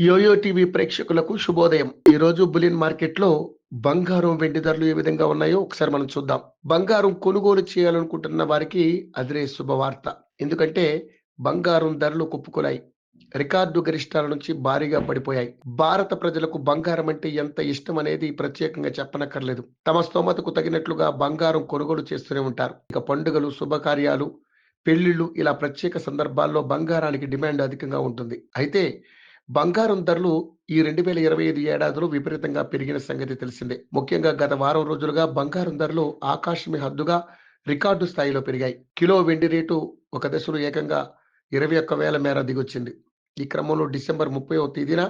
Yo-yo TV ప్రేక్షకులకు శుభోదయం. ఈ రోజు బులియన్ మార్కెట్లో బంగారం, వెండి ధరలు ఏ విధంగా ఉన్నాయో ఒకసారి మనం చూద్దాం. బంగారం కొనుగోలు చేయాలనుకుంటున్న వారికి అదిరే శుభవార్త. ఎందుకంటే బంగారం ధరలు కుప్పకూలాయి. రికార్డు గరిష్టాల నుంచి భారీగా పడిపోయాయి. భారత ప్రజలకు బంగారం అంటే ఎంత ఇష్టం అనేది ప్రత్యేకంగా చెప్పనక్కర్లేదు. తమ స్తోమతకు తగినట్లుగా బంగారం కొనుగోలు చేస్తూనే ఉంటారు. ఇక పండుగలు, శుభకార్యాలు, పెళ్లిళ్లు ఇలా ప్రత్యేక సందర్భాల్లో బంగారానికి డిమాండ్ అధికంగా ఉంటుంది. అయితే బంగారం ధరలు ఈ 2025 ఏడాదిలో విపరీతంగా పెరిగిన సంగతి తెలిసిందే. ముఖ్యంగా గత వారం రోజులుగా బంగారం ధరలు ఆకాశమే హద్దుగా రికార్డు స్థాయిలో పెరిగాయి. కిలో వెండి రేటు ఒక దశలో ఏకంగా 21,000 మేర దిగొచ్చింది. ఈ క్రమంలో డిసెంబర్ 30వ తేదీన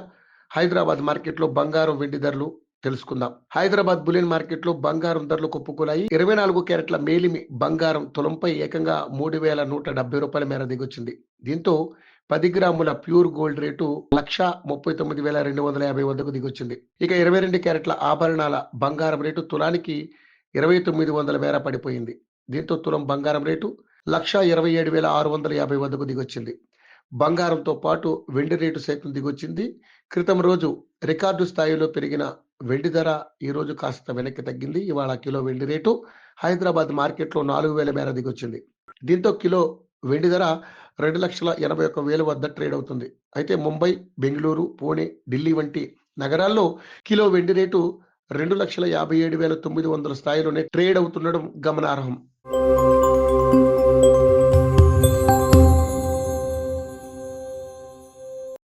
హైదరాబాద్ మార్కెట్లో బంగారం, వెండి ధరలు తెలుసుకుందాం. హైదరాబాద్ బులియన్ మార్కెట్లో బంగారం ధరలు కుప్పకూలాయి. 24 క్యారెట్ల మేలిమి బంగారం తులంపై ఏకంగా 3,170 రూపాయల మేర దిగొచ్చింది. దీంతో 10 గ్రాముల ప్యూర్ గోల్డ్ రేటు 1,39,250 వద్దకు దిగొచ్చింది. ఇక 22 క్యారెట్ల ఆభరణాల బంగారం రేటు తులానికి 2,900 మేర పడిపోయింది. దీంతో తులం బంగారం రేటు 1,27,650 వద్దకు దిగొచ్చింది. బంగారంతో పాటు వెండి రేటు సైతం దిగొచ్చింది. క్రితం రోజు రికార్డు స్థాయిలో పెరిగిన వెండి ధర ఈ రోజు కాస్త వెనక్కి తగ్గింది. ఇవాళ కిలో వెండి రేటు హైదరాబాద్ మార్కెట్లో 4,000 మేర దిగొచ్చింది. దీంతో కిలో వెండి ధర 2,81,000 వద్ద ట్రేడ్ అవుతుంది. అయితే ముంబై, బెంగళూరు, పూణే, ఢిల్లీ వంటి నగరాల్లో కిలో వెండి రేటు 2,57,900 స్థాయిలోనే ట్రేడ్ అవుతుండడం గమనార్హం.